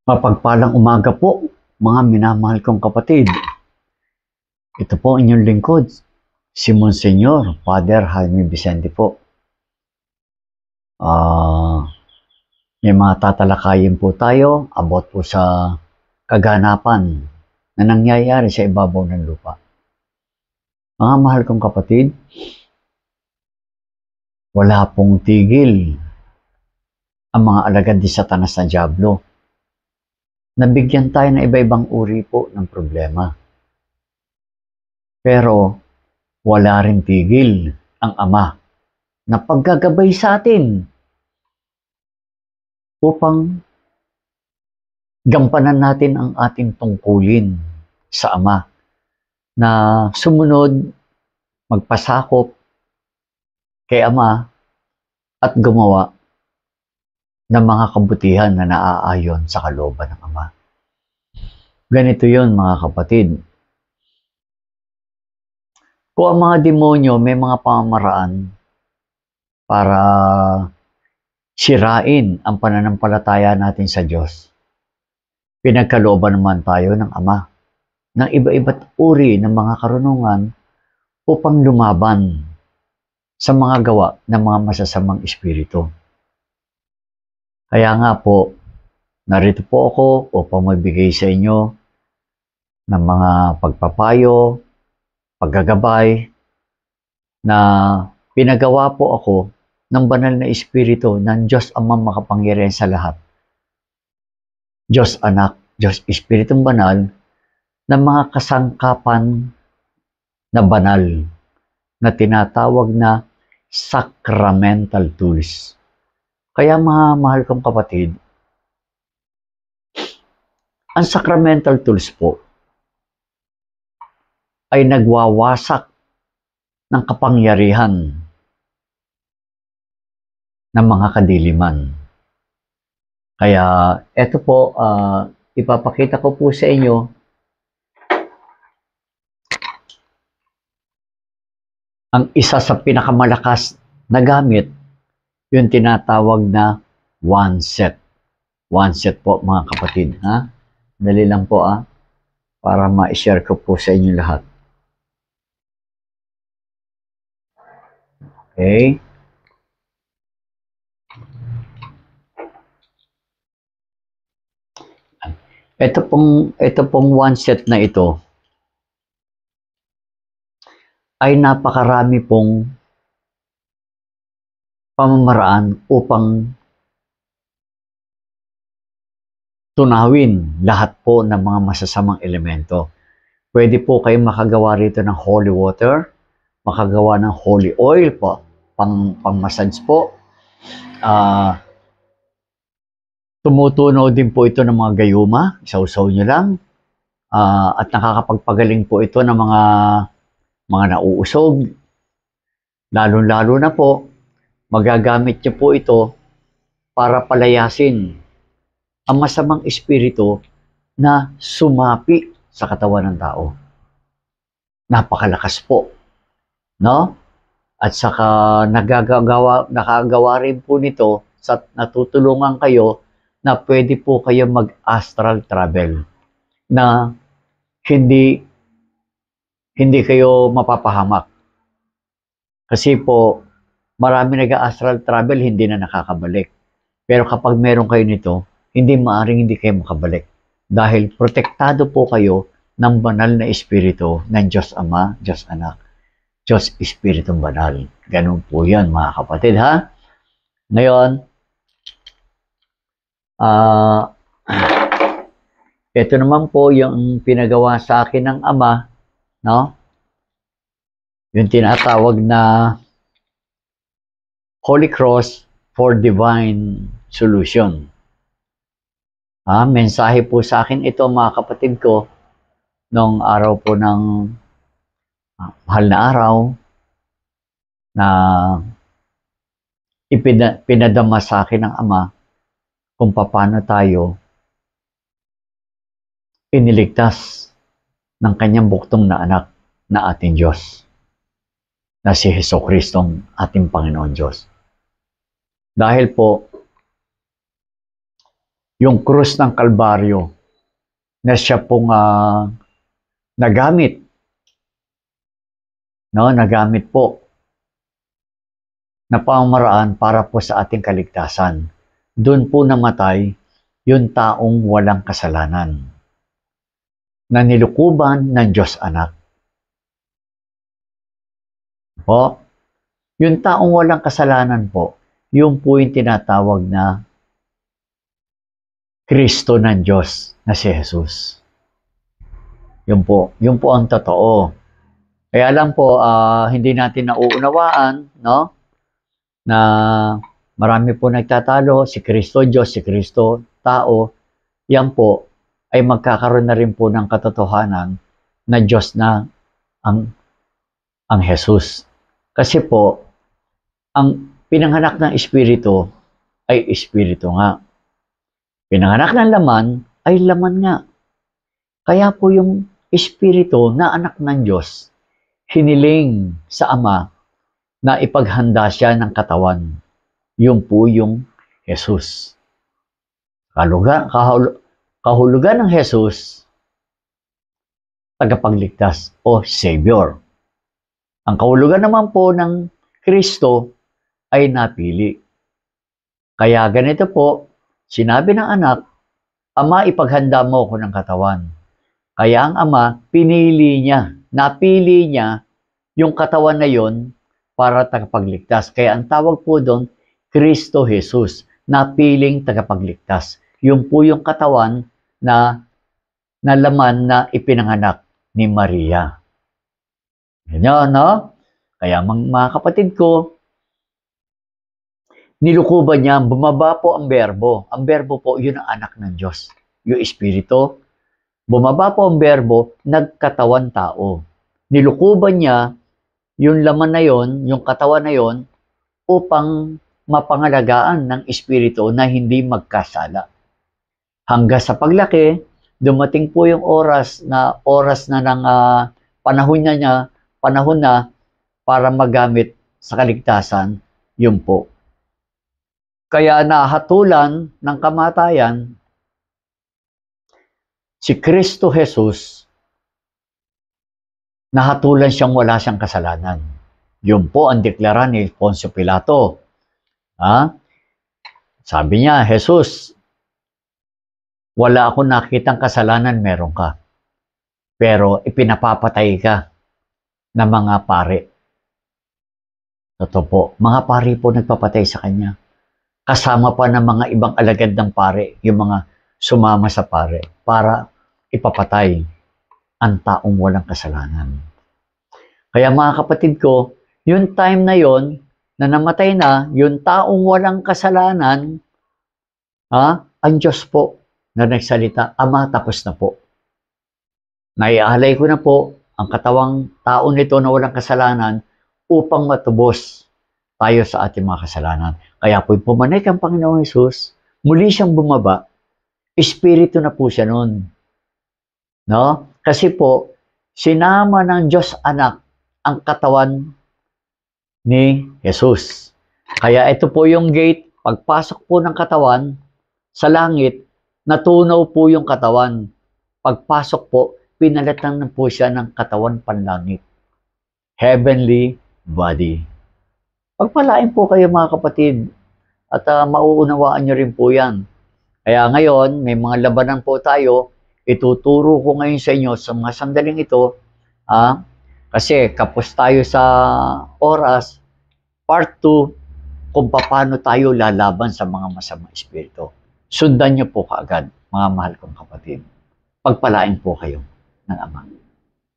Mapagpalang umaga po, mga minamahal kong kapatid. Ito po ang inyong lingkod, si Monsignor, Father Jaime Vicente po. May mga tatalakayin po tayo about po sa kaganapan na nangyayari sa ibabaw ng lupa. Mga mahal kong kapatid, wala pong tigil ang mga alagad ni Satanas na Diablo. Nabigyan tayo ng iba-ibang uri po ng problema. Pero wala rin tigil ang Ama na paggagabay sa atin upang gampanan natin ang ating tungkulin sa Ama na sumunod, magpasakop kay Ama at gumawa ng mga kabutihan na naaayon sa kalooban ng Ama. Ganito yun, mga kapatid. Kung ang mga demonyo may mga pamamaraan para sirain ang pananampalataya natin sa Diyos, pinagkalooban naman tayo ng Ama ng iba-iba't uri ng mga karunungan upang lumaban sa mga gawa ng mga masasamang espiritu. Kaya nga po, narito po ako upang magbigay sa inyo ng mga pagpapayo, paggagabay na pinagawa po ako ng banal na espiritu ng Diyos Amang makapangyarihan sa lahat. Diyos Anak, Diyos Espiritong Banal, ng mga kasangkapan na banal na tinatawag na sacramental tools. Kaya mga mahal kong kapatid, ang sacramental tools po ay nagwawasak ng kapangyarihan ng mga kadiliman. Kaya eto po, ipapakita ko po sa inyo ang isa sa pinakamalakas na gamit, yung tinatawag na one set. One set po mga kapatid. Ha? Dali lang po para ma-share ko po sa inyo lahat. Okay. Ito pong one set na ito ay napakarami pong pamamaraan upang tunawin lahat po ng mga masasamang elemento. Pwede po kayong makagawa rito ng holy water, makagawa ng holy oil po, pang-massage po. Tumutunaw din po ito ng mga gayuma, isaw-saw nyo lang. At nakakapagpagaling po ito ng mga nauusog. Lalo-lalo na po, magagamit nyo po ito para palayasin ang masamang espiritu na sumapi sa katawan ng tao. Napakalakas po, no? At saka nakagawa rin po nito sa natutulungan kayo na pwede po kayo mag-astral travel na hindi kayo mapapahamak. Kasi po, marami nag-astral travel, hindi na nakakabalik. Pero kapag meron kayo nito, hindi kayo makabalik. Dahil protektado po kayo ng banal na espiritu ng Diyos Ama, Diyos Anak, Diyos Espiritong Banal. Ganun po yan mga kapatid ha. Ngayon, ito naman po yung pinagawa sa akin ng Ama, no? Yung tinatawag na Holy Cross for Divine Solution. Mensahe po sa akin ito mga kapatid ko nung araw po ng mahal na araw na pinadama sa akin ng Ama kung paano tayo iniligtas ng kanyang buktong na anak na ating Diyos, na si Jesucristong ating Panginoon Diyos. Dahil po, yung krus ng Kalbaryo na siya pong nagamit, no? Nagamit po na pamamaraan para po sa ating kaligtasan. Doon po namatay yung taong walang kasalanan na nilukuban ng Diyos Anak. Po, yung taong walang kasalanan po, yung po yung tinatawag na Kristo ng Diyos na si Jesus. Yun po ang totoo. Kaya lang po, hindi natin nauunawaan, no? Na marami po nagtatalo, si Kristo Diyos, si Kristo tao, yan po ay magkakaroon na rin po ng katotohanan na Diyos na ang Jesus. Kasi po, ang pinanganak ng Espiritu ay Espiritu nga. Pinanganak ng laman ay laman nga. Kaya po yung Espiritu na anak ng Diyos, hiniling sa Ama na ipaghanda siya ng katawan. Yun po yung Jesus. Kahulugan ng Jesus, tagapagligtas o Savior. Ang kahulugan naman po ng Kristo ay napili. Kaya ganito po, sinabi ng anak, Ama, ipaghanda mo ako ng katawan. Kaya ang Ama, pinili niya, napili niya yung katawan na yon para tagapagligtas. Kaya ang tawag po doon, Kristo Jesus, napiling tagapagligtas. Yun po yung katawan na laman na ipinanganak ni Maria. Ganyan, no? Kaya mga kapatid ko, nilukuban niya, bumaba po ang berbo. Ang berbo po, yun ang anak ng Diyos. Yung Espiritu. Bumaba po ang berbo, nagkatawan tao. Nilukuban niya, yung laman na yon, yung katawan na yon, upang mapangalagaan ng Espiritu na hindi magkasala. Hanggang sa paglaki, dumating po yung oras na ng panahon na para magamit sa kaligtasan, yun po. Kaya nahatulan ng kamatayan si Kristo Jesus, nahatulan siyang wala siyang kasalanan. Yun po ang deklara ni Poncio Pilato. Sabi niya, Jesus, wala akong nakitang kasalanan, meron ka. Pero ipinapapatay ka ng mga pare. Totoo po, mga pare po nagpapatay sa kanya. Kasama pa ng mga ibang alagad ng pare, yung mga sumama sa pare, para ipapatay ang taong walang kasalanan. Kaya mga kapatid ko, yung time na yon na namatay na, yung taong walang kasalanan, ang Diyos po na nagsalita, Ama, tapos na po. Naialay ko na po ang katawang tao nito na walang kasalanan upang matubos tayo sa ating mga kasalanan. Kaya po pumanik ang Panginoong Hesus, muli siyang bumaba, Espiritu na po siya noon. No? Kasi po, sinama ng Diyos Anak ang katawan ni Jesus. Kaya ito po yung gate, pagpasok po ng katawan sa langit, natunaw po yung katawan. Pagpasok po, pinalatan na po siya ng katawan panlangit. Heavenly body. Pagpalain po kayo mga kapatid at mauunawaan nyo rin po yan. Kaya ngayon, may mga labanan po tayo. Ituturo ko ngayon sa inyo sa mga sandaling ito. Kasi kapos tayo sa oras, part 2, kung paano tayo lalaban sa mga masamang espiritu. Sundan niyo po kaagad, mga mahal kong kapatid. Pagpalain po kayo ng Ama.